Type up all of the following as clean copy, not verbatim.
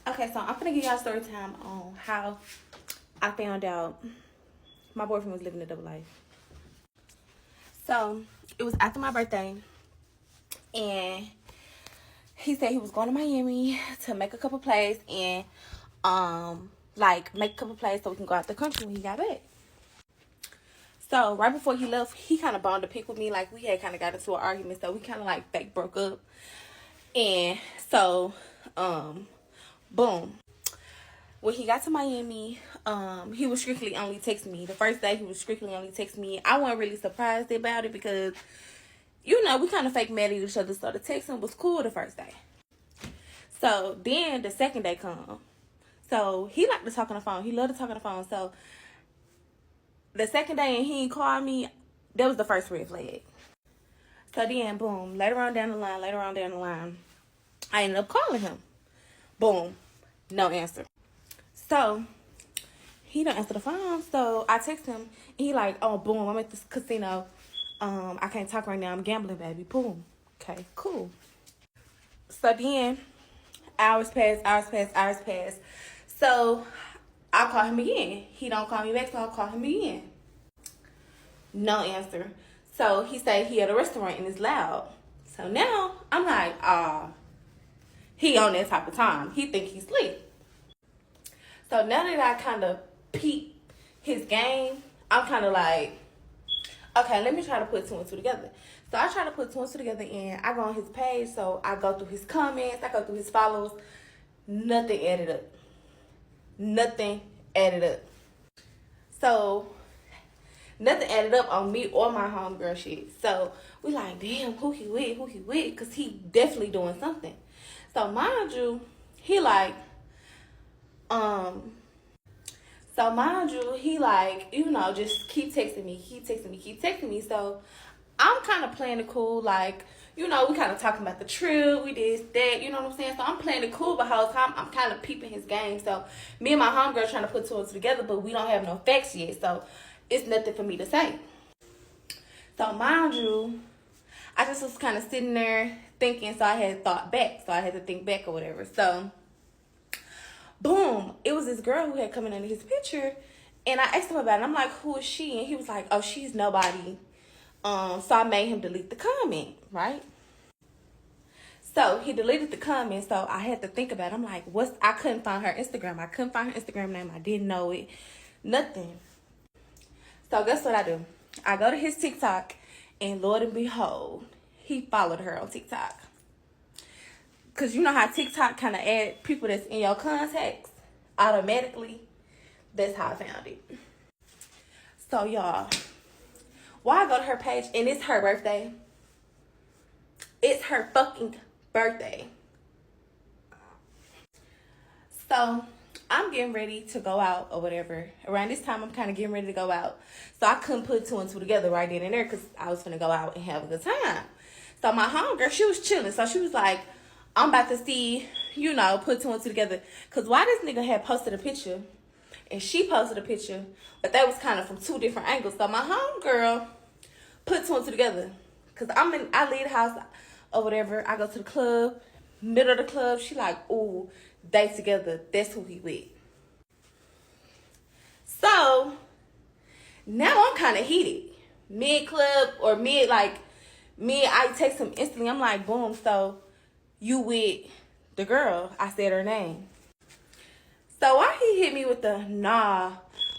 Okay, so I'm gonna give y'all story time on how I found out my boyfriend was living a double life. So it was after my birthday, and he said he was going to Miami to make a couple plays and make a couple plays so we can go out the country when he got back. So right before he left, he kind of bonded a pick with me. Like, we had kind of got into an argument, so we kind of like fake broke up. And so, boom. When he got to Miami, he was strictly only texting me. The first day, he was strictly only texting me. I wasn't really surprised about it because, you know, we kind of fake mad at each other. So the texting was cool the first day. So then the second day come. So he liked to talk on the phone. He loved to talk on the phone. So the second day and he ain't called me, that was the first red flag. So then, boom, later on down the line, I ended up calling him. Boom, no answer. So he don't answer the phone. So I text him, and he like, oh, boom, I'm at this casino. I can't talk right now. I'm gambling, baby. Boom. Okay, cool. So then hours pass. So I call him again. He don't call me back, so I'll call him again. No answer. So he said he at a restaurant and it's loud. So now I'm like, he on that type of time. He think he's asleep. So now that I kind of peep his game, I'm kind of like, okay, let me try to put two and two together. So I try to put two and two together, and I go on his page. So I go through his comments, I go through his follows. Nothing added up. So nothing added up on me or my homegirl shit. So we like, damn, who he with? Because he definitely doing something. So mind you, he like, you know, just keep texting me. So I'm kind of playing it cool, like, you know, we kind of talking about the trip, we did that, you know what I'm saying? So I'm playing it cool, but the whole time I'm kind of peeping his game. So me and my homegirl trying to put two and two together, but we don't have no facts yet, so it's nothing for me to say. So mind you, I just was kind of sitting there thinking, so I had thought back, so I had to think back or whatever. So boom, it was this girl who had come in under his picture, and I asked him about it. I'm like, who is she? And he was like, oh, she's nobody. So I made him delete the comment, right? So he deleted the comment, so I had to think about it. I'm like, I couldn't find her Instagram. I couldn't find her Instagram name. I didn't know it. Nothing. So guess what I do? I go to his TikTok, and Lord and behold, he followed her on TikTok. Because you know how TikTok kind of add people that's in your contacts automatically? That's how I found it. So, y'all, why I go to her page, and it's her birthday. It's her fucking birthday. So, I'm getting ready to go out or whatever. Around this time, I'm kind of getting ready to go out. So, I couldn't put two and two together right then and there because I was going to go out and have a good time. So, my homegirl, she was chilling. So, she was like, I'm about to see, you know, put two and two together. Because why this nigga had posted a picture and she posted a picture, but that was kind of from two different angles. So, my homegirl put two and two together. Because I leave the house or whatever. I go to the club, middle of the club. She like, ooh, they together. That's who he with. So, now I'm kind of heated. Mid-club or I text him instantly. I'm like, boom, so you with the girl? I said her name. So why he hit me with the, nah,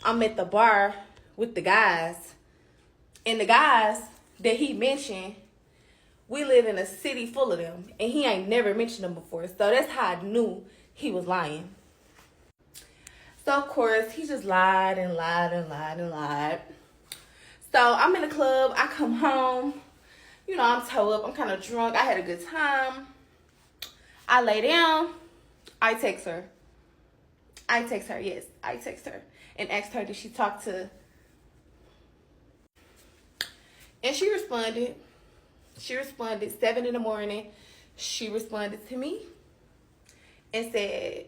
I'm at the bar with the guys. And the guys that he mentioned, we live in a city full of them. And he ain't never mentioned them before. So that's how I knew he was lying. So, of course, he just lied and lied. So I'm in the club. I come home. You know, I'm toe up. I'm kind of drunk. I had a good time. I lay down. I text her. Yes, I text her. And asked her, did she talk to... And she responded. 7 in the morning. She responded to me and said,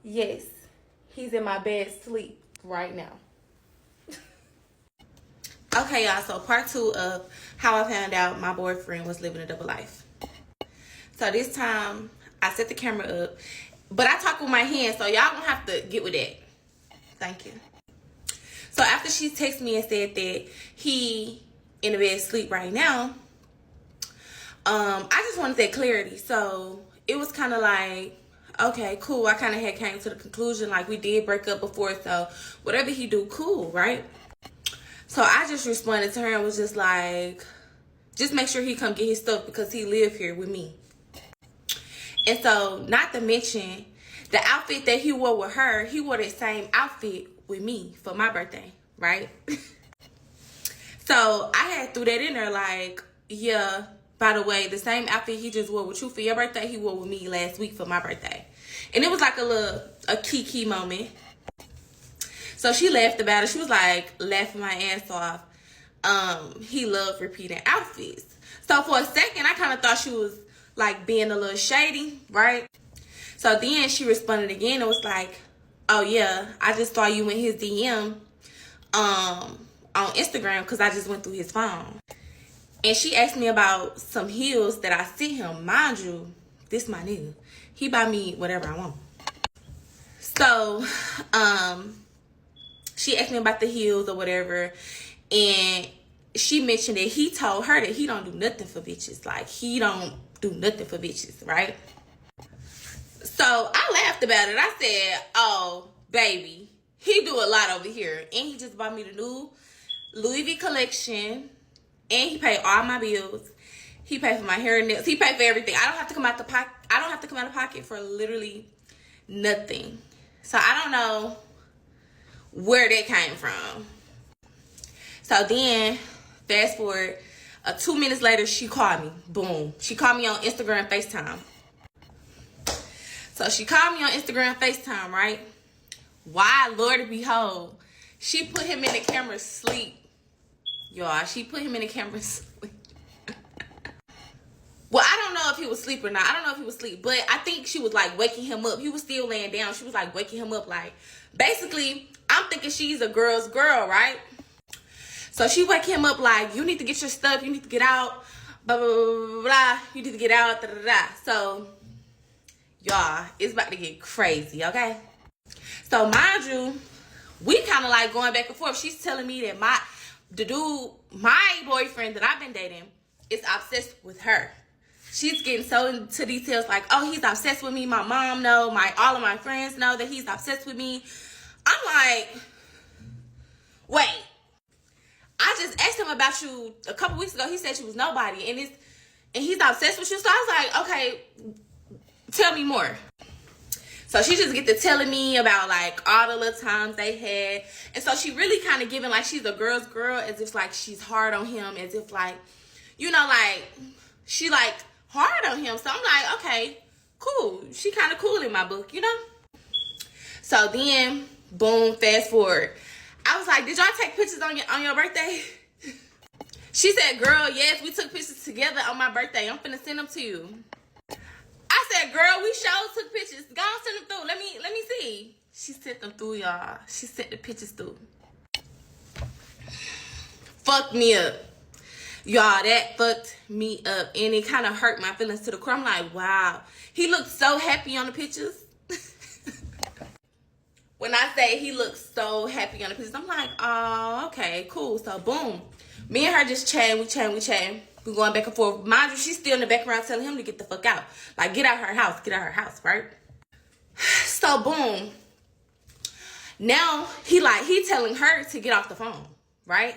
yes, he's in my bed sleep right now. Okay, y'all, so part 2 of how I found out my boyfriend was living a double life. So this time, I set the camera up. But I talk with my hands, so y'all gonna have to get with that. Thank you. So after she texted me and said that he in the bed asleep right now, I just wanted that clarity. So it was kind of like, okay, cool. I kind of had came to the conclusion, like, we did break up before, so whatever he do, cool, right? So I just responded to her and was just like, just make sure he come get his stuff because he live here with me. And so, not to mention, the outfit that he wore with her, he wore that same outfit with me for my birthday, right? So I had threw that in there like, yeah, by the way, the same outfit he just wore with you for your birthday, he wore with me last week for my birthday. And it was like a key moment. So she laughed about it. She was like laughing my ass off. He loved repeating outfits. So for a second, I kind of thought she was like being a little shady, right? So then she responded again and was like, oh yeah, I just saw you in his DM on Instagram because I just went through his phone. And she asked me about some heels that I sent him. Mind you, this my nigga. He buy me whatever I want. So, she asked me about the heels or whatever. And she mentioned that he told her that he don't do nothing for bitches. Like, he don't do nothing for bitches, right? So, I laughed about it. I said, oh, baby, he do a lot over here. And he just bought me the new Louis V collection. And he paid all my bills. He paid for my hair and nails. He paid for everything. I don't have to come out the pocket. I don't have to come out of pocket for literally nothing. So I don't know where that came from. So then, fast forward, 2 minutes later, she called me. Boom. She called me on Instagram FaceTime. So she called me on Instagram FaceTime, right? Why, Lord behold, she put him in the camera sleep. Y'all, she put him in the camera sleep. Well, I don't know if he was asleep or not. I don't know if he was asleep. But I think she was, like, waking him up. He was still laying down. She was, like, waking him up. Like, basically, I'm thinking she's a girl's girl, right? So she wake him up like, you need to get your stuff. You need to get out. Blah, blah, blah, blah, blah. You need to get out. Da, da, da. So, y'all, it's about to get crazy, okay? So, mind you, we kind of, like, going back and forth. She's telling me that my boyfriend that I've been dating is obsessed with her. She's getting so into details like, oh, he's obsessed with me. My mom know. All of my friends know that he's obsessed with me. I'm like, wait. I just asked him about you a couple weeks ago. He said you was nobody, and he's obsessed with you. So I was like, okay, tell me more. So she just get to telling me about like all the little times they had, and so she really kind of giving like she's a girl's girl, as if like she's hard on him, as if like, you know, like she like hard on him. So I'm like, okay, cool. She kind of cool in my book, you know? So then, boom, fast forward. I was like, did y'all take pictures on your birthday? She said, girl, yes, we took pictures together on my birthday. I'm finna send them to you. I said, girl, we sure took pictures. Go on, send them through. Let me see. She sent them through, y'all. She sent the pictures through. Fucked me up. Y'all, that fucked me up. And it kind of hurt my feelings to the core. I'm like, wow. He looked so happy on the pictures. When I say he looked so happy on the pictures, I'm like, oh, okay, cool. So, boom. Me and her just chatting. We chatting. We going back and forth. Mind you, she's still in the background telling him to get the fuck out. Like, get out her house, right? So, boom. Now, he telling her to get off the phone, right?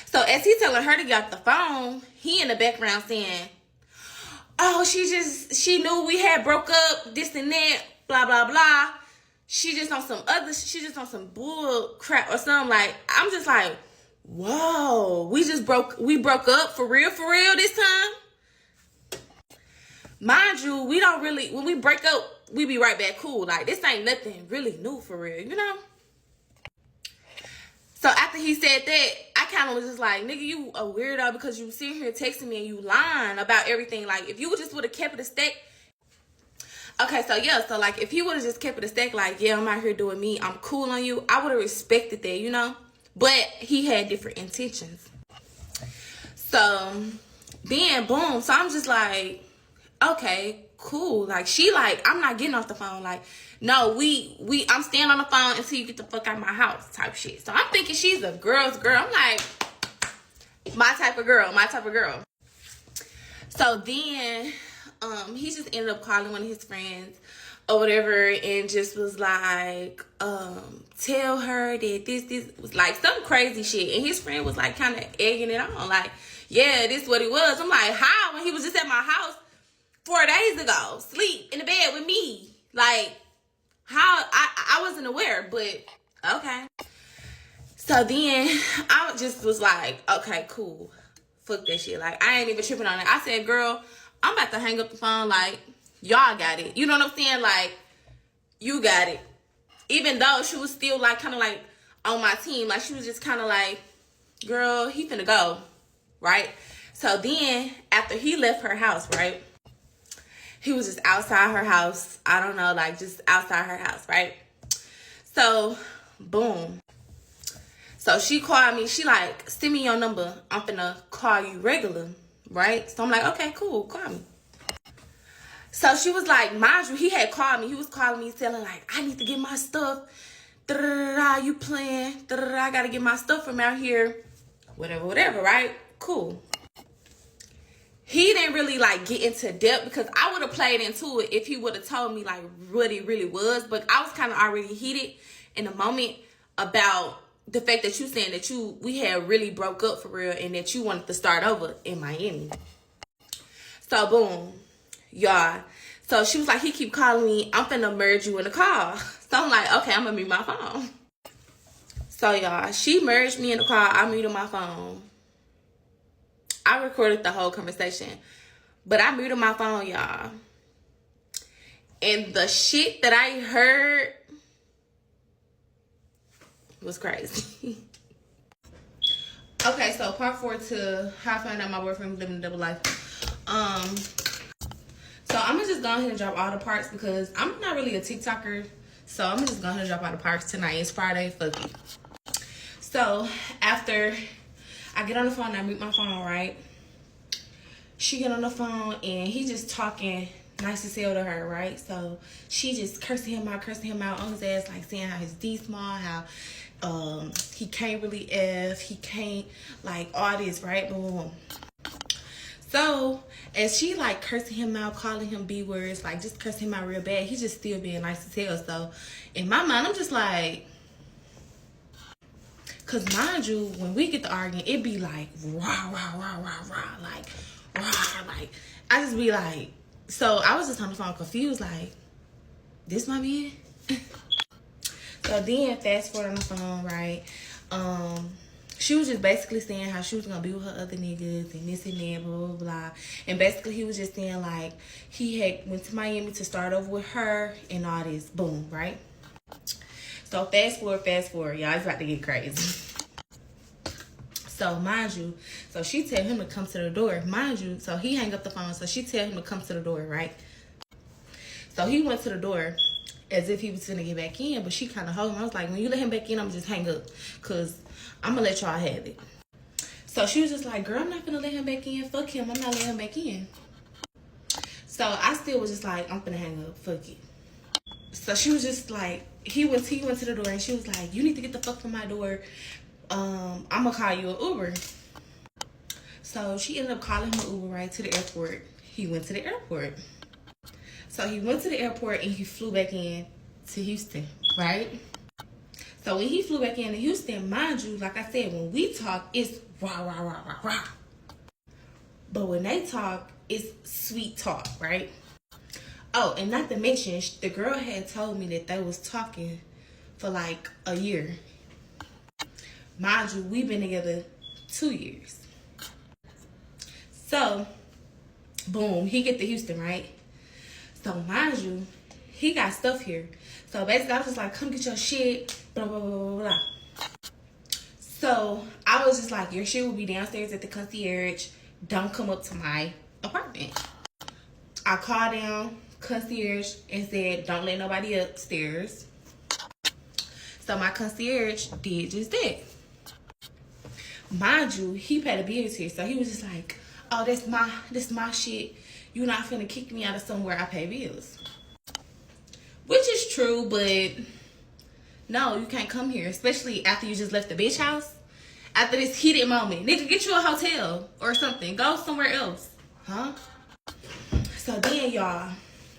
So, as he telling her to get off the phone, he in the background saying, oh, she knew we had broke up, this and that, blah, blah, blah. She just on some bull crap or something. Like, I'm just like, whoa, we broke up for real this time. Mind you, we don't really, when we break up, we be right back cool. Like, this ain't nothing really new for real, you know? So after he said that, I kind of was just like, nigga, you a weirdo because you sitting here texting me and you lying about everything. Like, if you just would have kept it a stack. Okay, so yeah, so like if he would have just kept it a stack, like, yeah, I'm out here doing me, I'm cool on you, I would have respected that, you know? But he had different intentions. So then, boom, so I'm just like, okay, cool. Like, she like, I'm not getting off the phone. Like, no, I'm staying on the phone until you get the fuck out of my house type shit. So I'm thinking she's a girl's girl. I'm like, my type of girl. So then, he just ended up calling one of his friends or whatever and just was like, tell her that this was like some crazy shit. And his friend was like kind of egging it on. Like, yeah, this is what it was. I'm like, how? When he was just at my house 4 days ago, sleep in the bed with me. Like, how? I wasn't aware, but okay. So then I just was like, okay, cool. Fuck that shit. Like, I ain't even tripping on it. I said, girl, I'm about to hang up the phone. Like, y'all got it. You know what I'm saying? Like, you got it. Even though she was still like kind of like on my team. Like, she was just kind of like, girl, he finna go. Right? So then after he left her house, right? He was just outside her house. I don't know, like just outside her house, right? So, boom. So she called me. She like, send me your number. I'm finna call you regular, right? So I'm like, okay, cool. Call me. So she was like, mind you, he had called me. He was calling me, telling like, I need to get my stuff. Da-da-da-da, you playing. Da-da-da, I gotta get my stuff from out here. Whatever, right? Cool. He didn't really like get into depth because I would have played into it if he would have told me like what it really was. But I was kind of already heated in the moment about the fact that you saying that we had really broke up for real and that you wanted to start over in Miami. So boom, y'all. So she was like, he keep calling me. I'm finna merge you in the call. So I'm like, okay, I'm gonna mute my phone. So y'all, she merged me in the call. I muted my phone. I recorded the whole conversation, but I muted my phone, y'all. And the shit that I heard was crazy. Okay, so part 4 to how I found out my boyfriend was living a double life. So I'm gonna just go ahead and drop all the parts because I'm not really a TikToker. So I'm gonna just go ahead and drop all the parts tonight. It's Friday, fuck it. So after I get on the phone and I mute my phone, right? She get on the phone and he just talking nice as hell to her, right? So she just cursing him out on his ass, like saying how his D small, how he can't really F, he can't like all this, right? Boom. So as she like cursing him out, calling him B words, like just cursing him out real bad, he just still being nice as hell. So in my mind, I'm just like, cause mind you, when we get to arguing, it be like rah, like rah, like I just be like, so I was just on the phone confused, like, this my man? So then fast forward on the phone, right? She was just basically saying how she was gonna be with her other niggas and this and that, blah, blah, blah. And basically he was just saying like he had went to Miami to start over with her and all this, boom, right? So fast forward, y'all, it's about to get crazy. So mind you, so she tell him to come to the door. Mind you, so he hang up the phone, so she tell him to come to the door, right? So he went to the door as if he was gonna get back in, but she kind of hold him. I was like, when you let him back in, I'm just hang up, cause I'm gonna let y'all have it. So she was just like, girl, I'm not gonna let him back in. Fuck him, I'm not letting him back in. So I still was just like, I'm gonna hang up, fuck it. So she was just like, he went to the door and she was like, you need to get the fuck from my door. I'm gonna call you an Uber. So she ended up calling him an Uber right to the airport. He went to the airport. So he went to the airport and he flew back in to Houston, right? So when he flew back into Houston, mind you, like I said, when we talk, it's rah, rah, rah, rah, rah. But when they talk, it's sweet talk, right? Oh, and not to mention, the girl had told me that they was talking for like a year. Mind you, we've been together 2 years. So, boom, he get to Houston, right? So, mind you, he got stuff here. So, basically, I was just like, come get your shit, blah, blah, blah, blah, blah. So, I was just like, your shit will be downstairs at the concierge. Don't come up to my apartment. I called down concierge and said, don't let nobody upstairs. So, my concierge did just that. Mind you, he paid the bills here, so he was just like, oh, this my shit. You not finna kick me out of somewhere I pay bills. Which is true, but no, you can't come here, especially after you just left the bitch house. After this heated moment, nigga, get you a hotel or something. Go somewhere else, huh? So then, y'all,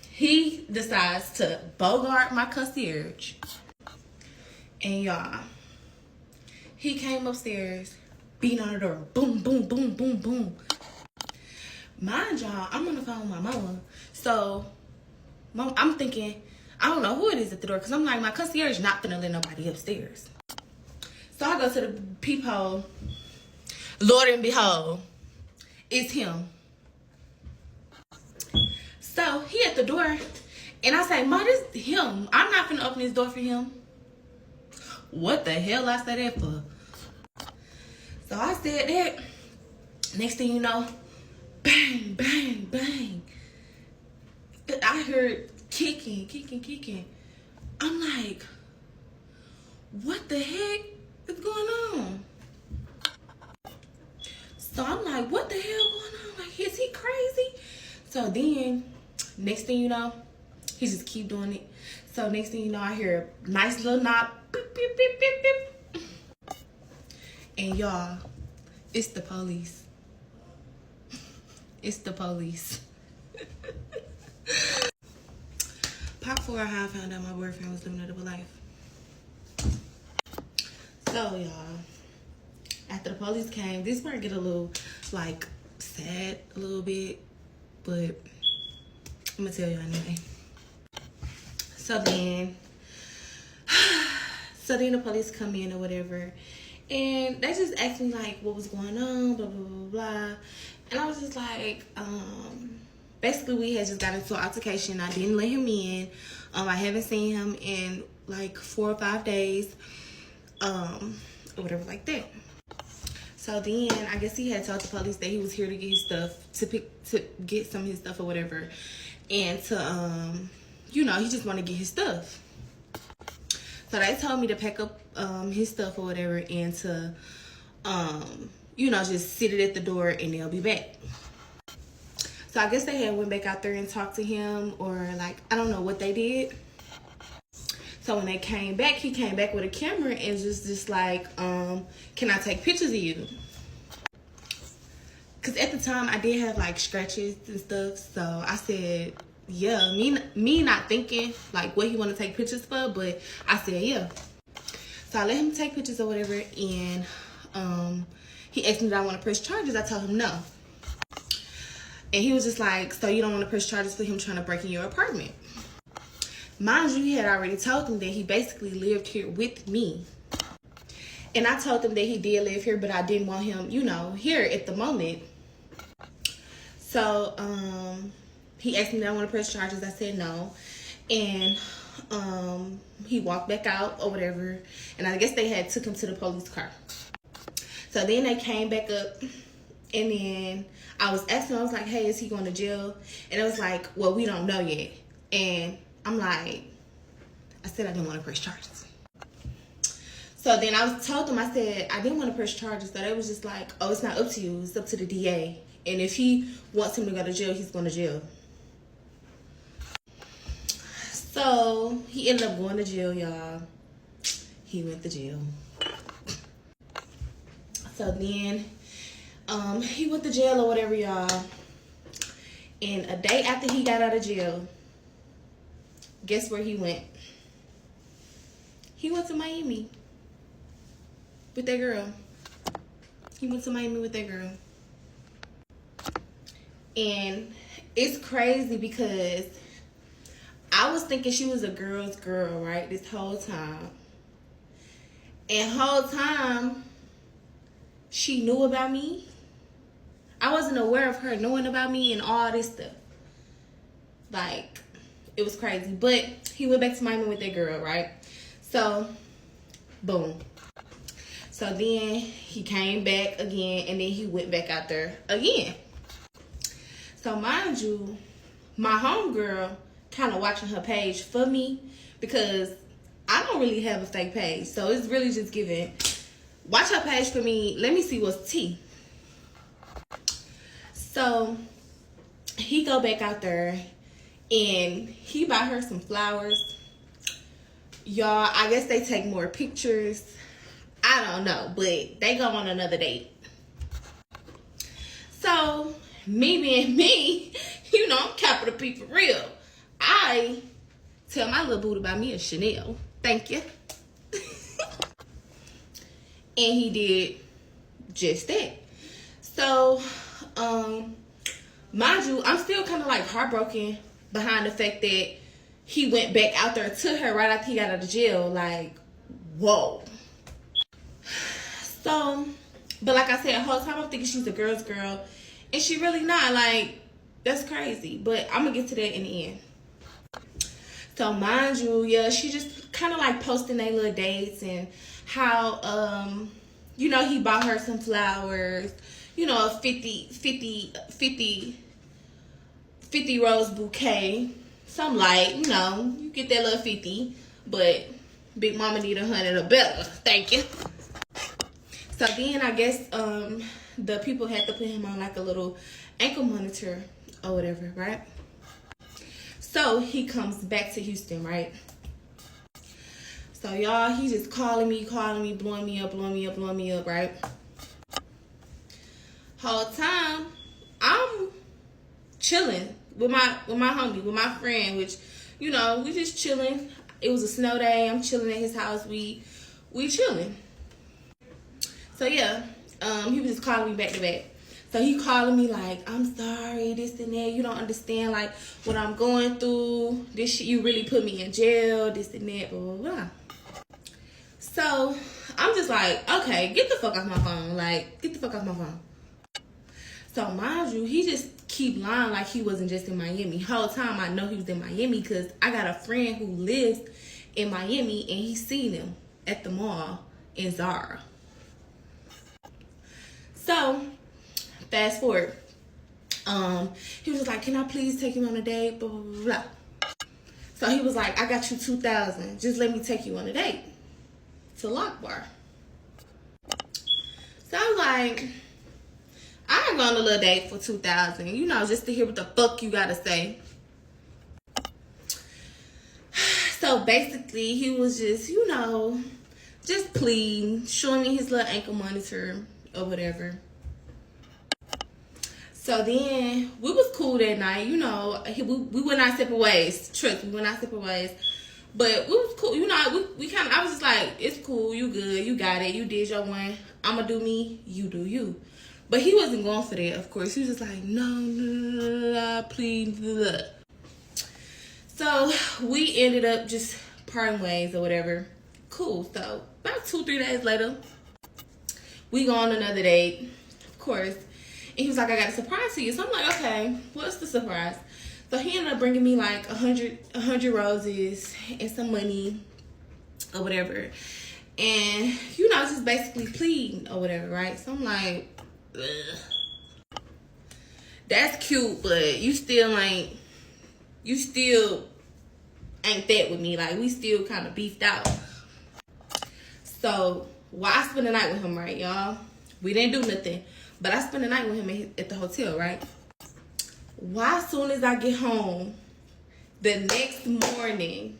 he decides to bogart my concierge, and y'all, he came upstairs, beating on the door, boom, boom, boom, boom, boom. Mind y'all, I'm on the phone with my mama, so I'm thinking, I don't know who it is at the door, because I'm like, my concierge not finna let nobody upstairs. So I go to the peephole. Lord and behold, it's him. So he at the door, and I say, Ma, this him. I'm not finna open this door for him. What the hell I said that for? So I said that. Next thing you know, bang, bang, bang. I heard kicking, kicking, kicking. I'm like, what the heck is going on? So I'm like, what the hell going on? Like, is he crazy? So then, next thing you know, he just keep doing it. So next thing you know, I hear a nice little knock. Beep, beep, beep, beep, beep. And y'all, it's the police. It's the police. Part 4, how I found out my boyfriend was living a double life. So y'all, after the police came, this part get a little like sad a little bit, but I'm gonna tell y'all anyway. So then the police come in or whatever, and they just asked me like what was going on, blah blah blah blah. And I was just like, basically we had just got into an altercation. I didn't let him in. I haven't seen him in like 4 or 5 days, or whatever like that. So then I guess he had told the police that he was here to get his stuff, to get some of his stuff or whatever, and to you know, he just want to get his stuff. So they told me to pack up his stuff or whatever, and to you know, just sit it at the door and they'll be back. So I guess they had went back out there and talked to him, or like, I don't know what they did. So when they came back, he came back with a camera and just like, can I take pictures of you? Because at the time, I did have like scratches and stuff. So I said, yeah, me not thinking like what he want to take pictures for, but I said, yeah. So I let him take pictures or whatever, and he asked me did I want to press charges. I told him no. And he was just like, so you don't want to press charges for him trying to break in your apartment? Mind you, he had already told him that he basically lived here with me. And I told him that he did live here, but I didn't want him, you know, here at the moment. So he asked me did I want to press charges. I said no. And he walked back out or whatever. And I guess they had took him to the police car. So then they came back up, and then I was asking, I was like, hey, is he going to jail? And it was like, well, we don't know yet. And I'm like, I said I didn't want to press charges. So then I told them, I said, I didn't want to press charges. So they was just like, oh, it's not up to you. It's up to the DA. And if he wants him to go to jail, he's going to jail. So he ended up going to jail, y'all. He went to jail. So then he went to jail or whatever, y'all. And a day after he got out of jail, guess where he went? He went to Miami with that girl. He went to Miami with that girl. And it's crazy because I was thinking she was a girl's girl, right, this whole time. And whole time, she knew about me. I wasn't aware of her knowing about me and all this stuff. Like, it was crazy. But he went back to Miami with that girl, right? So, boom. So then he came back again, and then he went back out there again. So mind you, my homegirl kind of watching her page for me, because I don't really have a fake page. So it's really just giving, watch her page for me. Let me see what's tea. So he go back out there and he buy her some flowers. Y'all, I guess they take more pictures. I don't know, but they go on another date. So me being me, you know, I'm capital P for real. I tell my little boo to buy me a Chanel. Thank you. And he did just that. So, mind you, I'm still kind of like heartbroken behind the fact that he went back out there to her right after he got out of jail. Like, whoa. So, but like I said, the whole time I'm thinking she's a girl's girl. And she really not. Like, that's crazy. But I'm going to get to that in the end. So, mind you, yeah, she just kind of like posting their little dates and how, you know, he bought her some flowers. You know, a 50 rose bouquet. Some light, you know, you get that little 50. But Big Mama need 100 or better. Thank you. So then I guess the people had to put him on like a little ankle monitor or whatever, right? So he comes back to Houston, right? So y'all, he just calling me, blowing me up, right? Whole time I'm chilling with my homie, with my friend, which, you know, we just chilling. It was a snow day. I'm chilling at his house. We chilling. So yeah, he was just calling me back to back. So he calling me like, I'm sorry, this and that. You don't understand like what I'm going through. This shit, you really put me in jail, this and that, blah, blah, blah. So I'm just like, okay, get the fuck off my phone. Like, get the fuck off my phone. So mind you, he just keep lying like he wasn't just in Miami. Whole time I know he was in Miami because I got a friend who lives in Miami and he seen him at the mall in Zara. So fast forward, he was like, can I please take you on a date? Blah, blah, blah, blah. So he was like, I got you 2,000. Just let me take you on a date to Lock Bar. So I was like, I ain't going on a little date for 2,000, you know, just to hear what the fuck you gotta say. So basically, he was just, you know, just pleading, showing me his little ankle monitor or whatever. So then we was cool that night, you know. We went our separate ways. Trust, we went our separate ways. But we was cool, you know. We kind of, I was just like, it's cool, you good, you got it, you did your one. I'ma do me, you do you. But he wasn't going for that, of course. He was just like, no, please. Blah. So we ended up just parting ways or whatever. Cool. So about 2-3 days later, we go on another date, of course. And he was like, I got a surprise for you. So I'm like, okay, what's the surprise? So he ended up bringing me like 100 roses and some money or whatever. And, you know, just basically pleading or whatever, right? So I'm like, ugh. That's cute, but you still ain't that with me. Like, we still kind of beefed out. So, well, I spent the night with him, right, y'all? We didn't do nothing. But I spent the night with him at the hotel, right? Why, as soon as I get home, the next morning,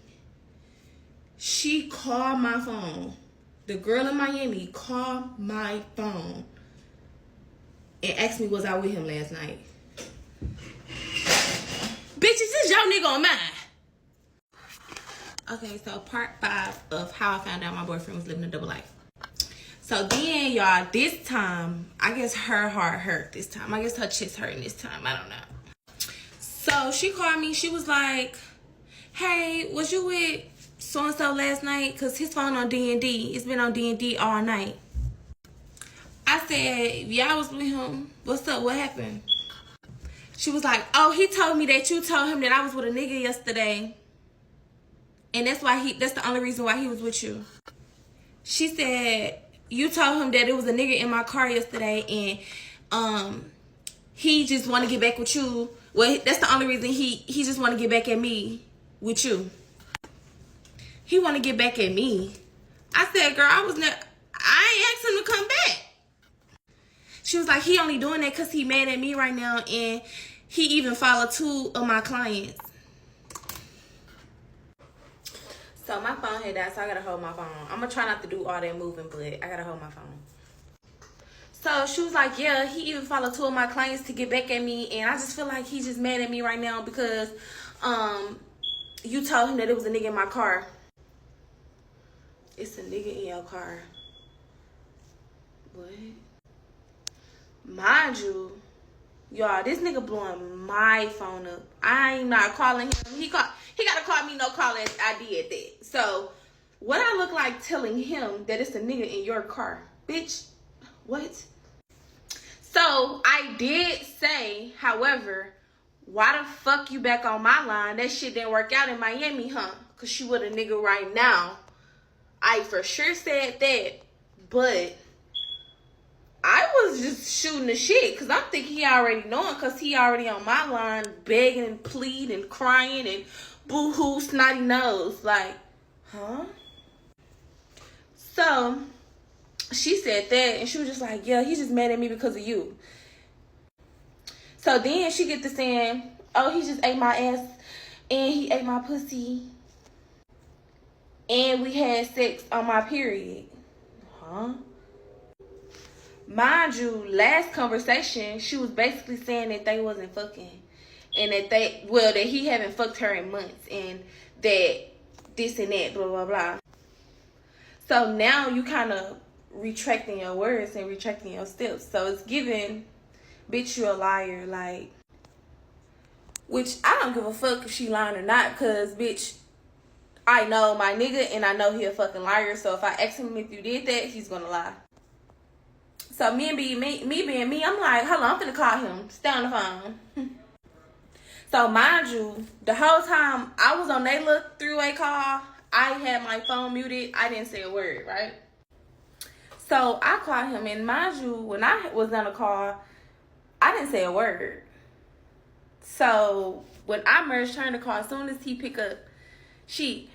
she called my phone. The girl in Miami called my phone and asked me, was I with him last night? Bitch, is this your nigga or mine? Okay, so part 5 of how I found out my boyfriend was living a double life. So then, y'all, this time, I guess her heart hurt this time. I guess her chest hurting this time. I don't know. So she called me. She was like, hey, was you with so-and-so last night? Because his phone on D&D. It's been on D&D all night. I said, yeah, I was with him. What's up? What happened? She was like, oh, he told me that you told him that I was with a nigga yesterday. And that's the only reason why he was with you. She said, you told him that it was a nigga in my car yesterday and he just want to get back with you. Well, that's the only reason he just want to get back at me with you. He want to get back at me. I said, girl, I ain't asked him to come back. She was like, he only doing that because he mad at me right now, and he even followed 2 of my clients. So my phone had died, so I gotta hold my phone. I'm gonna try not to do all that moving, but I gotta hold my phone. So she was like, yeah, he even followed 2 of my clients to get back at me, and I just feel like he's just mad at me right now because you told him that it was a nigga in my car. It's a nigga in your car. What? Mind you, y'all, this nigga blowing my phone up. I ain't not calling him. He gotta call me, no call as I did that. So what I look like telling him that it's a nigga in your car? Bitch, what? So I did say, however, why the fuck you back on my line? That shit didn't work out in Miami, huh? Cause you with a nigga right now. I for sure said that, but I was just shooting the shit because I'm thinking he already knowing because he already on my line begging and pleading and crying and boo-hoo snotty nose. Like, huh? So she said that and she was just like, yeah, he's just mad at me because of you. So then she get to saying, oh, he just ate my ass and he ate my pussy and we had sex on my period. Huh? Mind you, last conversation, she was basically saying that they wasn't fucking. And that that he haven't fucked her in months. And that this and that, blah, blah, blah. So now you kind of retracting your words and retracting your steps. So it's giving, bitch, you a liar. Like, which I don't give a fuck if she lying or not. Because, bitch, I know my nigga and I know he a fucking liar. So if I ask him if you did that, he's going to lie. So me being me, I'm like, hold on, I'm finna call him. Stay on the phone. So mind you, the whole time I was on that little three-way call, I had my phone muted. I didn't say a word, right? So I called him, and mind you, when I was on the call, I didn't say a word. So when I merged her in the call, as soon as he pick up, she,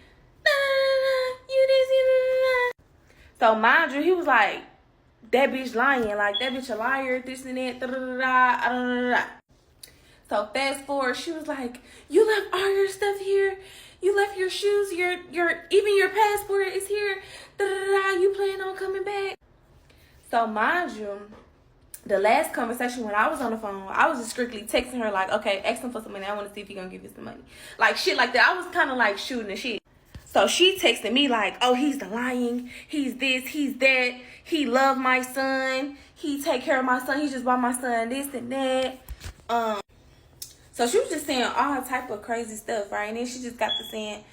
you this, so mind you, he was like, that bitch lying, like that bitch a liar, this and that, da da da da da da. So fast forward, she was like, you left all your stuff here, you left your shoes, your even your passport is here, da da da. You plan on coming back? So mind you, the last conversation when I was on the phone, I was just strictly texting her like, okay, ask him for some money. I want to see if he gonna give you some money, like shit like that. I was kind of like shooting the shit. So she texted me like, oh, he's the lying, he's this, he's that, he love my son, he take care of my son, he just bought my son this and that. So she was just saying all type of crazy stuff, right? And then she just got to saying,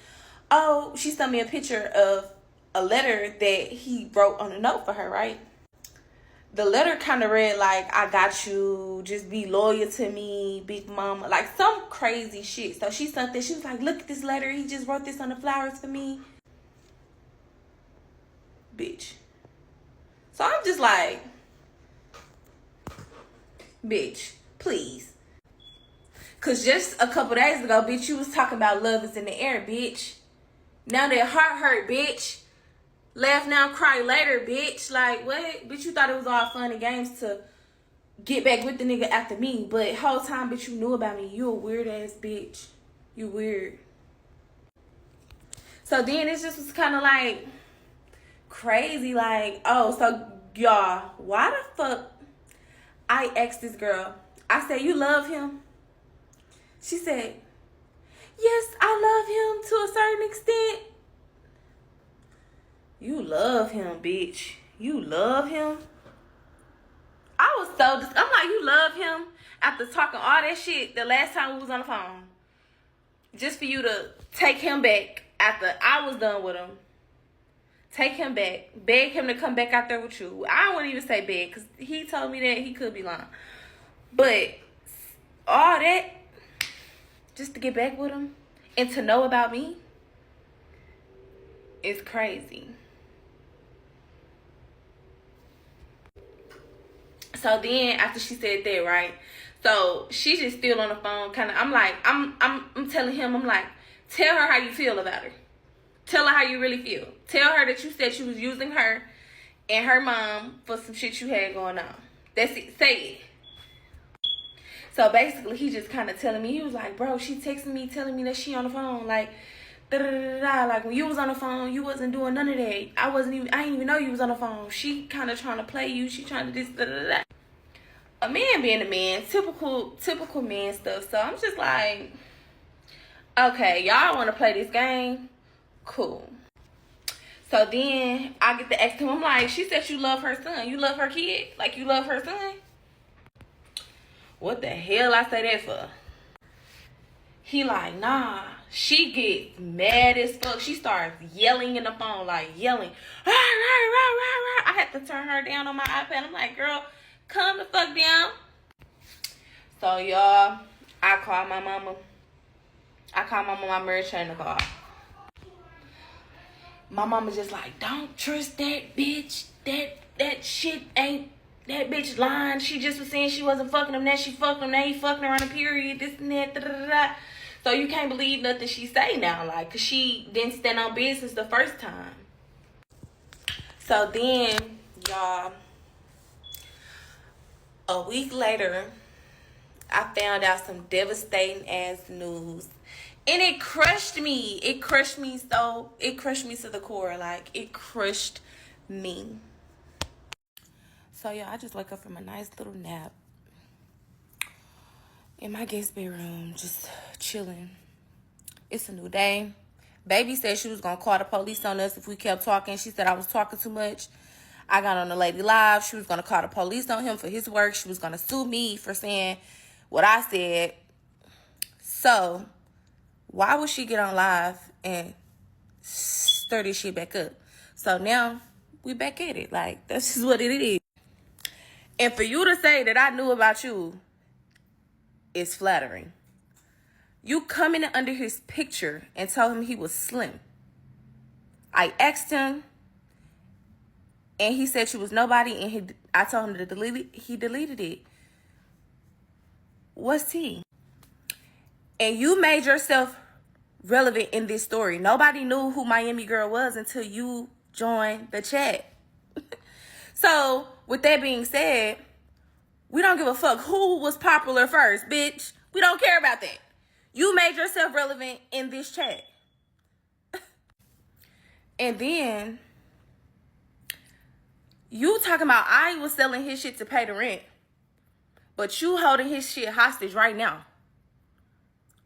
oh, she sent me a picture of a letter that he wrote on a note for her, right? The letter kind of read like, I got you, just be loyal to me, big mama, like some crazy shit. So she sent this, she was like, look at this letter, he just wrote this on the flowers for me. Bitch. So I'm just like, bitch, please. Cause just a couple days ago, bitch, you was talking about love is in the air, bitch. Now that heart hurt, bitch. Laugh now, cry later, bitch. Like, what? Bitch, you thought it was all fun and games to get back with the nigga after me. But whole time, bitch, you knew about me. You a weird ass bitch. You weird. So then it just was kind of like crazy. Like, oh, so y'all, why the fuck I asked this girl. I said, you love him? She said, yes, I love him to a certain extent. You love him, bitch. You love him? I was so, I'm like, you love him after talking all that shit the last time we was on the phone. Just for you to take him back after I was done with him. Take him back. Beg him to come back out there with you. I wouldn't even say beg because he told me that he could be lying. But all that just to get back with him and to know about me is crazy. So then after she said that, right? So she's just still on the phone, kind of. I'm like, I'm telling him, I'm like, tell her how you feel about her. Tell her how you really feel. Tell her that you said she was using her and her mom for some shit you had going on. That's it. Say it. So basically, he just kind of telling me, he was like, bro, she texting me telling me that she on the phone. Like, da-da-da-da-da. Like, when you was on the phone, you wasn't doing none of that. I didn't even know you was on the phone. She kind of trying to play you. She trying to this, da-da-da-da. A man being a man, typical man stuff. So I'm just like, okay, y'all want to play this game? Cool. So then I get to ask him, I'm like, she said you love her son. You love her kid? Like you love her son? What the hell I say that for? He like, nah. She gets mad as fuck. She starts yelling in the phone, like yelling. Rah, rah, rah, rah, rah. I had to turn her down on my iPad. I'm like, girl, calm the fuck down. So y'all, I called my mama. My marriage trainer call. My mama just like, don't trust that bitch. That shit ain't, that bitch lying. She just was saying she wasn't fucking him. Now she fucked him. Now he fucking her on a period. This and that. Da, da, da, da. So you can't believe nothing she say now. Like, cause she didn't stand on business the first time. So then, y'all, a week later, I found out some devastating ass news. And it crushed me. It crushed me to the core. Like, it crushed me. So, yeah, I just woke up from a nice little nap in my guest bedroom, just chilling. It's a new day. Baby said she was going to call the police on us if we kept talking. She said I was talking too much. I got on the lady live. She was going to call the police on him for his work. She was going to sue me for saying what I said. So, why would she get on live and stir this shit back up? So now we back at it. Like, that's just what it is. And for you to say that I knew about you is flattering. You coming under his picture and tell him he was slim. I asked him, and he said she was nobody, and I told him to delete it. He deleted it. What's he? And you made yourself relevant in this story. Nobody knew who Miami Girl was until you joined the chat. So, with that being said, we don't give a fuck who was popular first, bitch. We don't care about that. You made yourself relevant in this chat. And then, you talking about I was selling his shit to pay the rent, but you holding his shit hostage right now.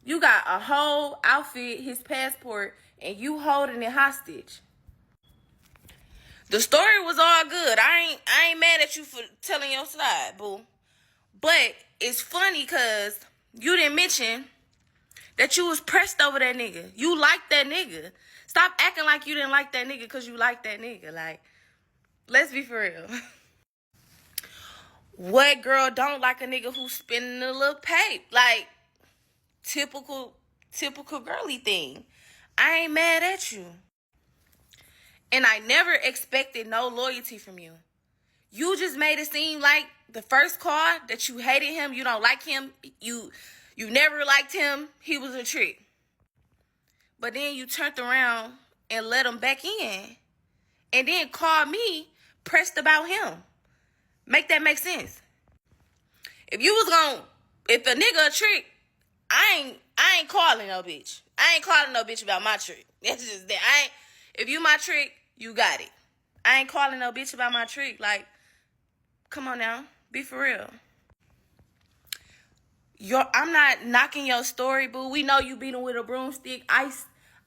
You got a whole outfit, his passport, and you holding it hostage. The story was all good. I ain't mad at you for telling your side, boo. But it's funny because you didn't mention that you was pressed over that nigga. You liked that nigga. Stop acting like you didn't like that nigga because you liked that nigga. Like, let's be for real. What girl don't like a nigga who's spending a little pay? Like, typical girly thing. I ain't mad at you. And I never expected no loyalty from you. You just made it seem like the first call that you hated him, you don't like him, you never liked him, he was a trick. But then you turned around and let him back in. And then called me pressed about him. Make that make sense. If a nigga a trick, I ain't calling no bitch. I ain't calling no bitch about my trick. That's just that. If you my trick, you got it. I ain't calling no bitch about my trick. Like, come on now. Be for real. I'm not knocking your story, boo. We know you beat him with a broomstick. I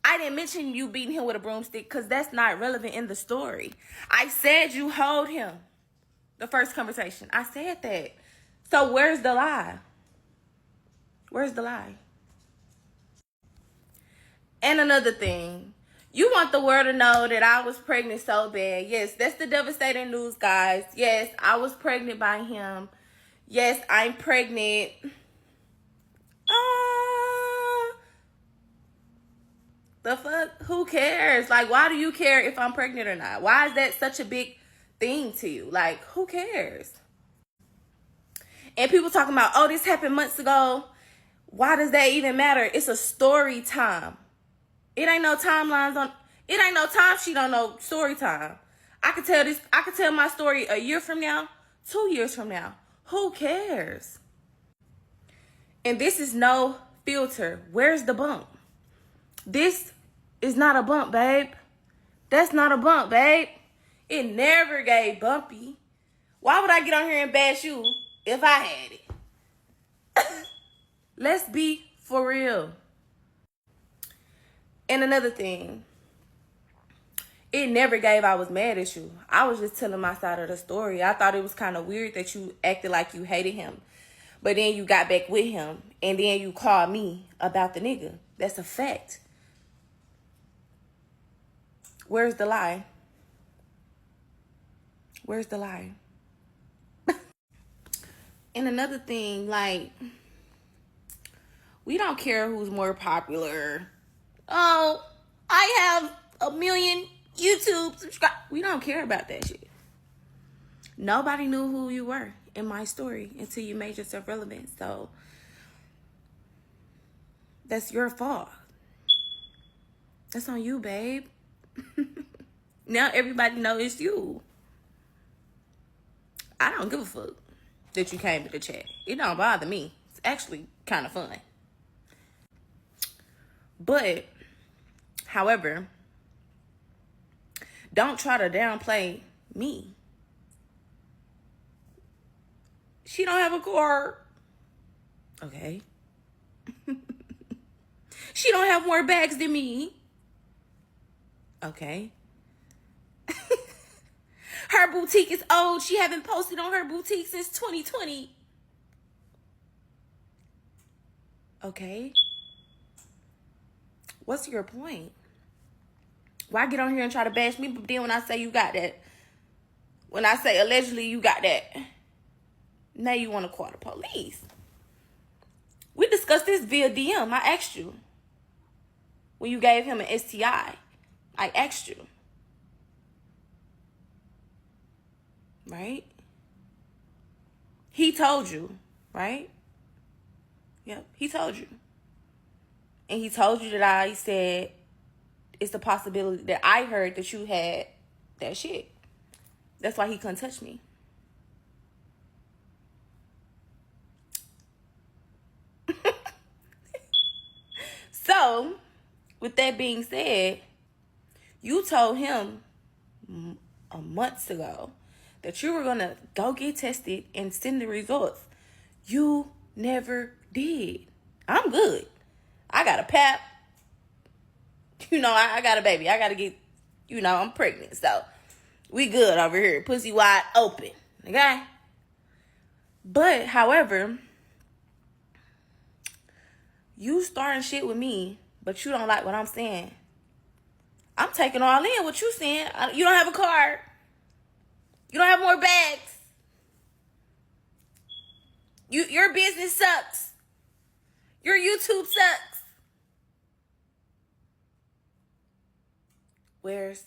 didn't mention you beating him with a broomstick because that's not relevant in the story. I said you hold him. The first conversation. I said that. So where's the lie? Where's the lie? And another thing. You want the world to know that I was pregnant so bad. Yes, that's the devastating news, guys. Yes, I was pregnant by him. Yes, I'm pregnant. The fuck? Who cares? Like, why do you care if I'm pregnant or not? Why is that such a big thing to you? Like, who cares? And people talking about, oh, this happened months ago. Why does that even matter? It's a story time. It ain't no timelines on. It ain't no time sheet on no story time. I could tell my story a year from now, 2 years from now. Who cares? And this is no filter. Where's the bump? This is not a bump, babe. That's not a bump, babe. It never gave bumpy. Why would I get on here and bash you if I had it? Let's be for real. And another thing, it never gave I was mad at you. I was just telling my side of the story. I thought it was kind of weird that you acted like you hated him. But then you got back with him. And then you called me about the nigga. That's a fact. Where's the lie? Where's the lie? And another thing, like, we don't care who's more popular. Oh, I have 1 million YouTube subscribers. We don't care about that shit. Nobody knew who you were in my story until you made yourself relevant. So that's your fault. That's on you, babe. Now everybody knows it's you. I don't give a fuck that you came to the chat. It don't bother me. It's actually kind of fun. But, however, don't try to downplay me. She don't have a car. Okay. She don't have more bags than me. Okay. Her boutique is old. She haven't posted on her boutique since 2020. Okay. What's your point? Why get on here and try to bash me? But then when I say you got that, when I say allegedly you got that, now you want to call the police. We discussed this via DM. I asked you. When you gave him an STI, I asked you. Right? He told you, right? Yep, he told you. And he told you that I said it's a possibility that I heard that you had that shit. That's why he couldn't touch me. So, with that being said, you told him months ago that you were going to go get tested and send the results. You never did. I'm good. I got a pap. You know, I got a baby. I got to get, I'm pregnant. So, we good over here. Pussy wide open. Okay? But, however, you starting shit with me, but you don't like what I'm saying. I'm taking all in what you saying. You don't have a card. You don't have more bags. Your business sucks. Your YouTube sucks. Where's